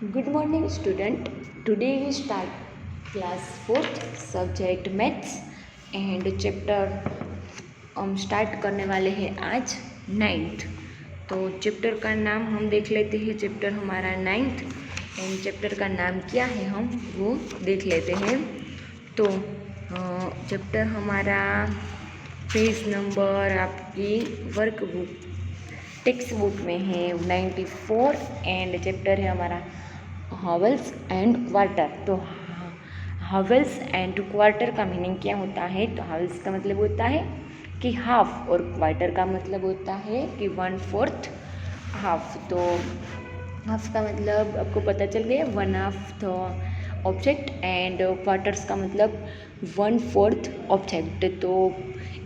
Good morning, student. Today we start class 4th subject maths and chapter हम start करने वाले हैं आज 9th। तो चैप्टर का नाम हम देख लेते हैं। चैप्टर हमारा 9th एंड चैप्टर का नाम क्या है हम वो देख लेते हैं। तो चैप्टर हमारा पेज नंबर आपकी वर्कबुक टेक्स्ट बुक में है 94 एंड चैप्टर है हमारा हावेल्स एंड क्वार्टर। तो हावेल्स एंड क्वार्टर का मीनिंग क्या होता है? तो हावेल्स का मतलब होता है कि हाफ और क्वार्टर का मतलब होता है कि 1/4 हाफ। तो हाफ का मतलब आपको पता चल गया, 1/2 द ऑब्जेक्ट एंड क्वार्टर्स का मतलब 1/4 ऑब्जेक्ट। तो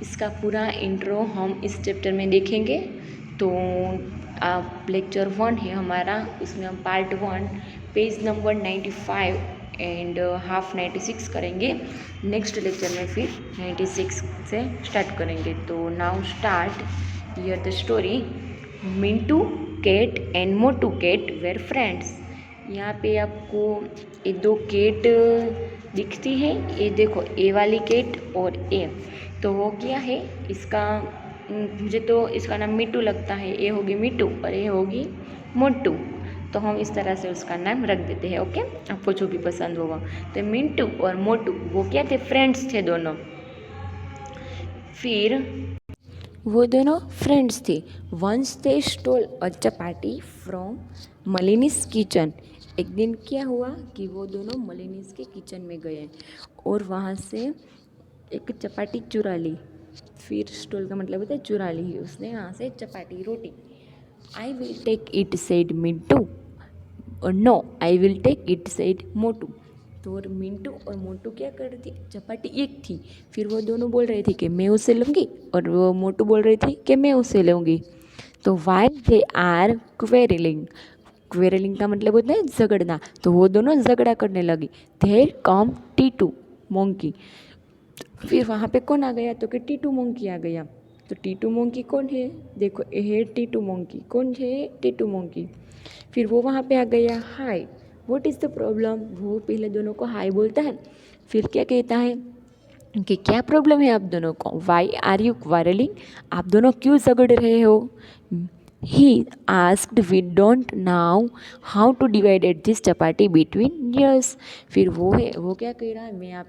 इसका पूरा इंट्रो हम इस चैप्टर में देखेंगे। तो आप लेक्चर 1 है हमारा, उसमें हम part 1 page number 95 and half 96 करेंगे। नेक्स्ट लेक्चर में फिर 96 से स्टार्ट करेंगे। तो now start here the story. Mintu cat and Motu cat were friends. यहाँ पे आपको ये दो कैट दिखती है, ये देखो ए वाली कैट और ए। तो वो क्या है इसका, मुझे तो इसका नाम मिट्टू लगता है। ये होगी मिट्टू और ये होगी मोटू। तो हम इस तरह से उसका नाम रख देते हैं। ओके, आपको जो भी पसंद होगा। तो मिंटू और मोटू वो क्या थे? फ्रेंड्स थे दोनों। फिर वो दोनों फ्रेंड्स थे। Once they stole a chapati from Malini's kitchen. एक दिन क्या हुआ कि वो दोनों मलिनीस के किचन में गए और वहाँ से एक चपाटी चुरा ली। फिर स्टोल का मतलब होता है चुरा ली, उसने वहाँ से चपाटी रोटी। I will take it said Mintu, no I will take it said Motu. तो मिंटू और मोटू क्या कर रही थी? चपाटी एक थी। फिर वो दोनों बोल रहे थे कि मैं उसे लूँगी और वो मोटू बोल रही थी कि मैं उसे लूँगी। तो while they are quarrelling, quarrelling का मतलब होता है झगड़ना। तो वो दोनों झगड़ा करने लगी। There come Titu monkey. फिर वहाँ पे कौन आ गया? तो कि टीटू मोंकी आ गया। तो टीटू मोंकी कौन है? देखो ये है टीटू मोंकी। कौन है? टीटू मोंकी। फिर वो वहाँ पे आ गया। Hi what is the problem. वो पहले दोनों को हाय बोलता है, फिर क्या कहता है कि क्या प्रॉब्लम है आप दोनों को? वाई आर यू क्वारलिंग, आप दोनों क्यों झगड़ रहे हो? He asked we don't know how to divided this chapati between us. फिर वो है, वो क्या कह रहा है, मैं आप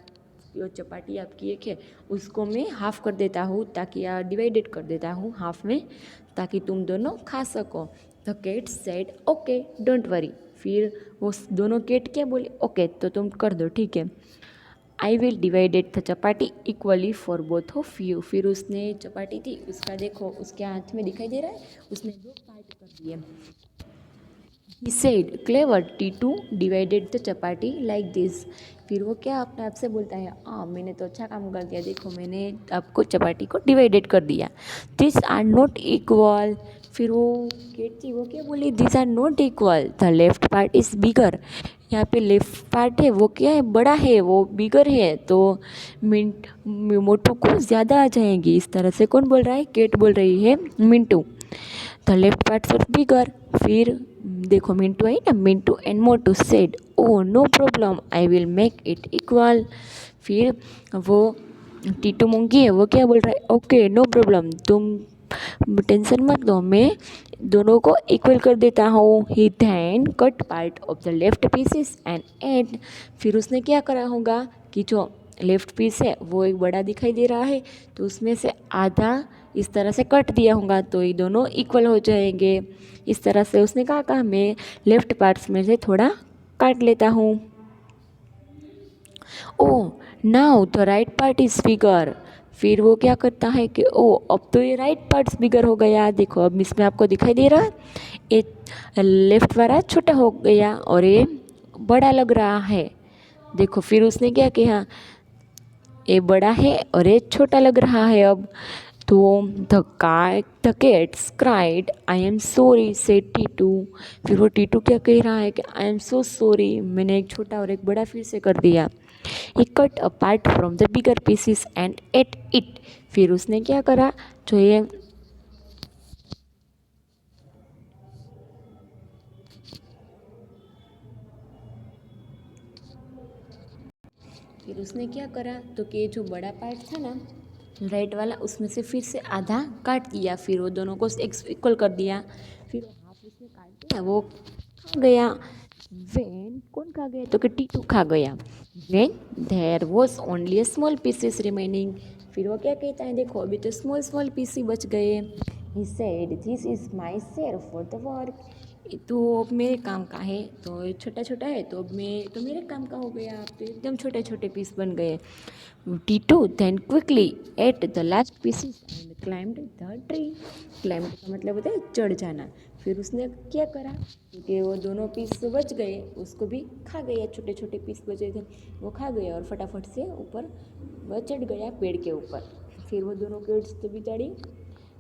जो चपाटी आपकी एक है उसको मैं हाफ़ कर देता हूँ, ताकि डिवाइडेड कर देता हूँ हाफ में, ताकि तुम दोनों खा सको। The cat said okay don't worry. फिर वो दोनों कैट क्या बोले? ओके तो तुम कर दो, ठीक है। I will divided the chapati equally for both of you. फिर उसने चपाटी थी उसका, देखो उसके हाथ में दिखाई दे रहा है, उसने दो पार्ट कर दिए। He said, clever T2 divided the chapati like this. फिर वो क्या अपने आप से बोलता है, मैंने तो अच्छा काम कर दिया, देखो मैंने आपको चपाटी को डिवाइडेड कर दिया। This are not equal. फिर वो केट थी वो क्या बोली? This are not equal, the left part is bigger. यहाँ पे लेफ्ट पार्ट है वो क्या है? बड़ा है, वो बिगर है। तो मिंट मोटू को ज़्यादा आ जाएगी। इस तरह से कौन बोल रहा है? केट बोल रही है Mintu. The left part is bigger. फिर देखो मिंटू आई ना, Mintu and Motu said oh no problem I will make it equal. फिर वो टीटू मोंकी है वो क्या बोल रहा है? ओके नो प्रॉब्लम, तुम टेंशन मत लो, मैं दोनों को इक्वल कर देता हूँ। He then cut part of the left pieces and ate. फिर उसने क्या करा होगा कि जो लेफ्ट पीस है वो एक बड़ा दिखाई दे रहा है, तो उसमें से आधा इस तरह से कट दिया होगा, तो ये दोनों इक्वल हो जाएंगे। इस तरह से उसने कहा मैं लेफ्ट पार्ट्स में से थोड़ा काट लेता हूँ। Oh now the right part is bigger. फिर वो क्या करता है कि ओ अब तो ये राइट पार्ट्स बिगर हो गया। देखो अब इसमें आपको दिखाई दे रहा है, ये लेफ्ट वाला छोटा हो गया और ये बड़ा लग रहा है। देखो फिर उसने क्या किया, ये बड़ा है और ये छोटा लग रहा है अब। तो the cats cried I am sorry said Titu. फिर वो टीटू क्या कह रहा है कि आई एम सो सॉरी, मैंने एक छोटा और एक बड़ा फिर से कर दिया। He cut a part from the bigger pieces and ate it. फिर उसने क्या करा, जो ये फिर उसने क्या करा तो कि जो बड़ा पार्ट था ना राइट वाला, उसमें से फिर से आधा काट दिया, फिर वो दोनों को इक्वल कर दिया, फिर हाफ उसने काट दिया, वो खा गया। वेन कौन खा गया तो कि टीटू खा गया। When there was only a small pieces remaining, फिर वो क्या कहता है, देखो अभी तो स्मॉल स्मॉल पीस ही बच गए। He said this is my share for the work, तो अब मेरे काम का है, तो छोटा छोटा है तो अब मैं तो मेरे काम का हो गया, अब तो एकदम छोटे छोटे पीस बन गए। Titu then quickly ate the last pieces and climbed the tree. Climbed का मतलब होता है चढ़ जाना। फिर उसने क्या करा, क्योंकि वो दोनों पीस बच गए, उसको भी खा गया, छोटे छोटे पीस बचे थे वो खा गया और फटाफट से ऊपर वह चढ़ गया पेड़ के ऊपर। फिर वो दोनों किड्स तो बेचारी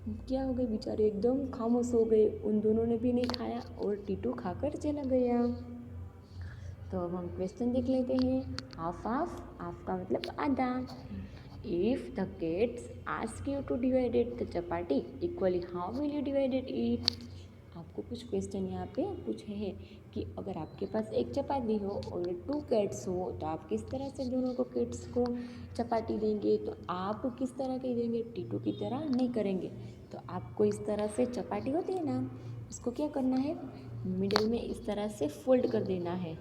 क्या हो गई, बेचारे एकदम खामोश हो गए, उन दोनों ने भी नहीं खाया और टीटू खाकर चला गया। तो अब हम क्वेश्चन देख लेते हैं। हाफ हाफ, हाफ का मतलब आधा। If the kids ask you two divided the chapati equally how will you divided it. आपको कुछ क्वेश्चन यहाँ पे पूछे हैं कि अगर आपके पास एक चपाती हो और 2 किड्स हो तो आप किस तरह से दोनों को किड्स को चपाती देंगे। तो आप किस तरह की देंगे, टीटू की तरह नहीं करेंगे। तो आपको इस तरह से चपाती होती है ना, उसको क्या करना है, मिडिल में इस तरह से फोल्ड कर देना है।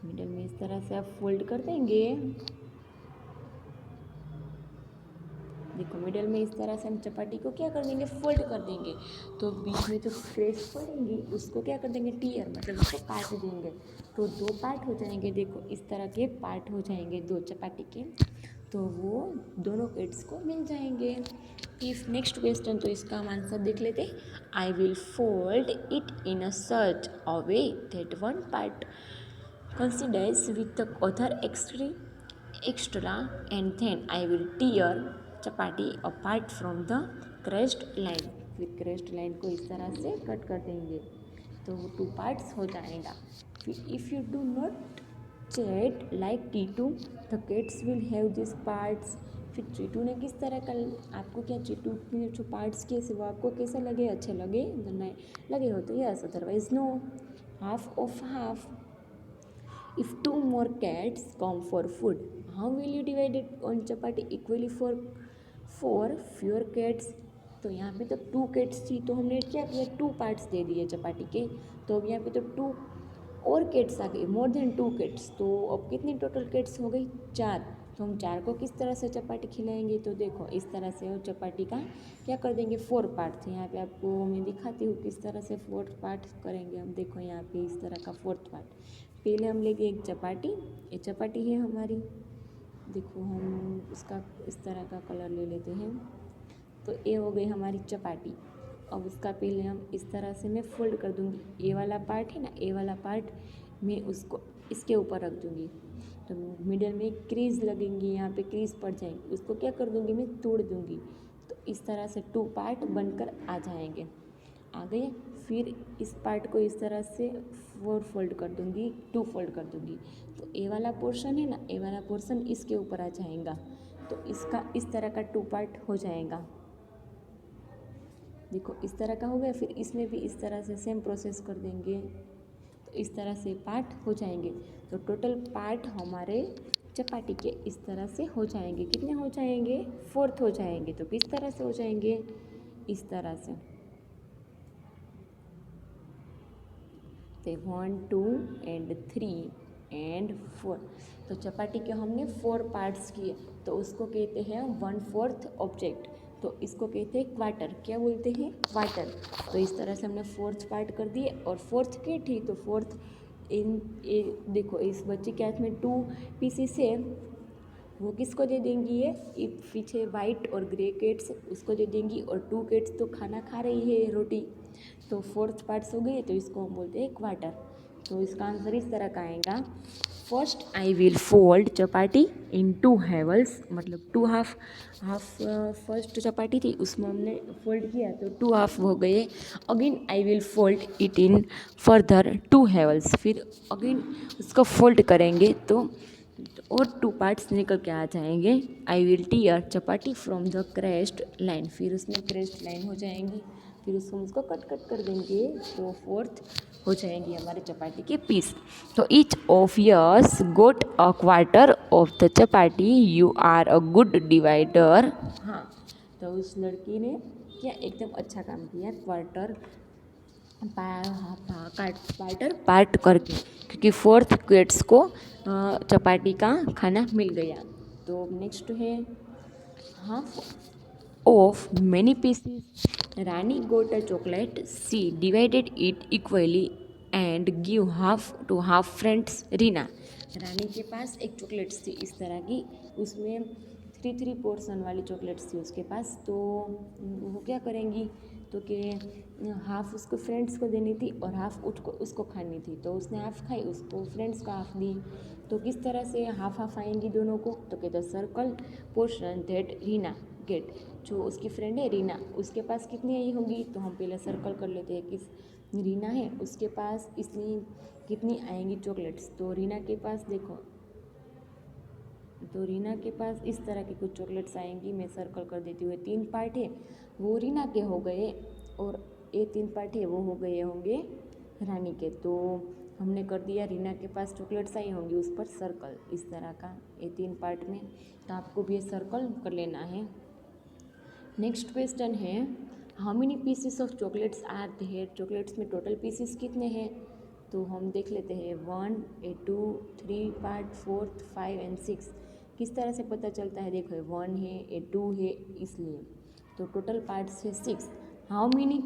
मिडल में इस तरह से आप फोल्ड कर देंगे, देखो मिडल में इस तरह से हम चपाटी को क्या कर देंगे, फोल्ड कर देंगे। तो बीच में जो स्पेस पड़ेंगी उसको क्या कर देंगे, टीयर मतलब उसको काट देंगे। तो 2 पार्ट हो जाएंगे, देखो इस तरह के पार्ट हो जाएंगे 2 चपाटी के, तो वो दोनों किड्स को मिल जाएंगे। इफ नेक्स्ट क्वेश्चन, तो इसका हम आंसर देख लेते। आई will fold it in a such a way that one part coincides with the other extra and then I will tear chapati apart from the crest line। फिर crest line को इस तरह से कट कर देंगे तो वो 2 पार्ट्स हो जाएगा। फिर if you do not chat like T2 the kids will have these parts। फिर चीटू ने किस तरह का, आपको क्या चीटू ने जो पार्ट्स किए वो आपको कैसे लगे, अच्छे लगे, नहीं लगे हो तो yes, otherwise no. Half of half, if 2 more cats come for food, how will you divide it on chapati equally for 4 fewer cats। तो यहाँ पे तो 2 cats थी तो हमने क्या किया, 2 पार्ट्स दे दिए चपाटी के। तो अब यहाँ पे तो 2 और cats आ गए, मोर देन 2 cats। तो अब कितनी टोटल cats हो गई, 4। तो हम 4 को किस तरह से चपाटी खिलाएंगे, तो देखो इस तरह से वो चपाटी का क्या कर देंगे, 4 पार्ट थे। यहाँ पे आपको मैं दिखाती हूँ किस तरह से 4 पार्ट करेंगे हम। देखो यहाँ पे इस तरह का 4th पार्ट, पहले हम लेंगे एक चपाटी, ये चपाटी है हमारी, देखो हम उसका इस तरह का कलर ले लेते हैं। तो ये हो गई हमारी चपाटी। अब उसका पहले हम इस तरह से मैं फोल्ड कर दूँगी, ये वाला पार्ट है ना, ये वाला पार्ट मैं उसको इसके ऊपर रख दूँगी। तो मिडल में क्रीज लगेंगी, यहाँ पे क्रीज पड़ जाएंगी, उसको क्या कर दूँगी, मैं तोड़ दूँगी। तो इस तरह से 2 पार्ट बनकर आ जाएंगे, आ गए। फिर इस पार्ट को इस तरह से 4 फोल्ड कर दूँगी, 2 फोल्ड कर दूँगी। तो ए वाला पोर्शन है ना, ए वाला पोर्शन इसके ऊपर आ जाएगा। तो इसका इस तरह का 2 पार्ट हो जाएगा, देखो इस तरह का हो गया। फिर इसमें भी इस तरह से सेम प्रोसेस कर देंगे, तो इस तरह से पार्ट हो जाएंगे। तो टोटल पार्ट हमारे चपाटी के इस तरह से हो जाएंगे, कितने हो जाएंगे, 4th हो जाएंगे। तो किस तरह से हो जाएंगे, इस तरह से। 1 2 and 3 and 4। तो चपाटी के हमने 4 पार्ट्स किए, तो उसको कहते हैं 1/4 ऑब्जेक्ट। तो इसको कहते हैं क्वार्टर, क्या बोलते हैं, क्वार्टर। तो इस तरह से हमने 4th पार्ट कर दिए। और 4th के थी तो 4th देखो इस बच्चे के हाथ में 2 पीसेस है, वो किसको दे देंगी, ये पीछे वाइट और ग्रे केट्स उसको दे देंगी। और 2 केट्स तो खाना खा रही है, रोटी। तो 4th पार्ट्स हो गए, तो इसको हम बोलते हैं क्वार्टर। तो इसका आंसर इस तरह का आएगा। First I will fold chapati in 2 halves, मतलब 2 हाफ फर्स्ट चपाटी थी उसमें हमने फोल्ड किया तो 2 हाफ हो गए। Again I will fold it in further 2 halves, फिर अगेन उसको फोल्ड करेंगे तो और 2 पार्ट्स निकल के आ जाएंगे। I will tear chapati from the crest line, फिर उसमें क्रेस्ट लाइन हो जाएंगी। फिर उसको हम उसको कट कट कर देंगे तो फोर्थ हो जाएंगी हमारे चपाटी के पीस। तो each of us got a quarter of the chapati, you are a good divider. हाँ, तो उस लड़की ने क्या एकदम अच्छा काम किया, क्वार्टर पार्ट करके, क्योंकि फोर्थ किड्स को चपाटी का खाना मिल गया। तो नेक्स्ट है half of many pieces, Rani got a chocolate, she divided it equally and give half to half friends Reena. Rani के पास एक चॉकलेट्स थी इस तरह की, उसमें 3 पोर्शन वाली चॉकलेट्स थी उसके पास। तो वो क्या करेंगी, तो कि हाफ उसको फ्रेंड्स को देनी थी और हाफ उसको खानी थी। तो उसने हाफ खाई, उसको फ्रेंड्स को हाफ दी। तो किस तरह से हाफ हाफ आएंगी दोनों को, तो कहते circle portion that Reena get. जो उसकी फ्रेंड है रीना, उसके पास कितनी आई होंगी, तो हम पहले सर्कल कर लेते हैं। किस रीना है उसके पास इसलिए कितनी आएंगी चॉकलेट्स। तो रीना के पास देखो, तो रीना के पास इस तरह की कुछ चॉकलेट्स आएंगी। मैं सर्कल कर देती हूँ। 3 पार्ट है वो रीना के हो गए और ये 3 पार्ट है वो हो गए होंगे रानी के। तो हमने कर दिया, रीना के पास चॉकलेट्स आई होंगी उस पर सर्कल इस तरह का, ये 3 पार्ट में। तो आपको भी ये सर्कल कर लेना है। नेक्स्ट क्वेश्चन है how many pieces of chocolates are there. Chocolates में टोटल पीसेस कितने हैं, तो हम देख लेते हैं 1 2 3 पार्ट 4 5 एंड 6। किस तरह से पता चलता है, देखो 1 है 2 है इसलिए। तो टोटल पार्ट्स है 6। How many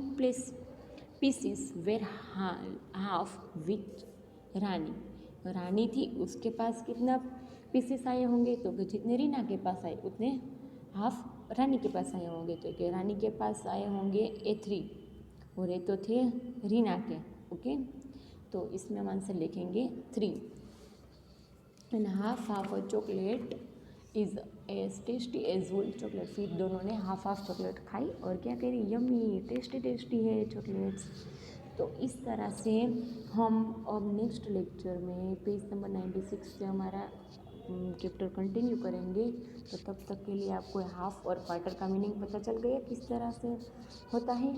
pieces were half which Rani. Rani थी उसके पास कितना पीसेस आए होंगे, तो जितने रीना के पास आए उतने हाफ रानी के पास आए होंगे। तो कि रानी के पास आए होंगे A3 और ये तो थे रीना के। ओके, तो इसमें हम आंसर लिखेंगे 3। And half half chocolate is as tasty as whole chocolate. फिर दोनों ने हाफ हाफ चॉकलेट खाई और क्या कह रही, यम्मी टेस्टी टेस्टी है चॉकलेट्स। तो इस तरह से हम अब नेक्स्ट लेक्चर में पेज नंबर 96 से हमारा चैप्टर कंटिन्यू करेंगे। तो तब तक के लिए आपको हाफ और क्वार्टर का मीनिंग पता चल गया किस तरह से होता है।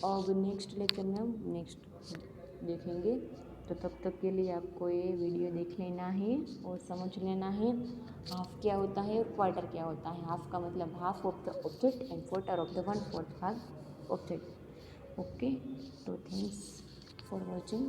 और नेक्स्ट लेक्चर में हम नेक्स्ट देखेंगे। तो तब तक के लिए आपको ये वीडियो देख लेना है और समझ लेना है हाफ क्या होता है और क्वार्टर क्या होता है। हाफ का मतलब half of the object and quarter of the 1/4 part object. Okay, तो थैंक्स फॉर वॉचिंग।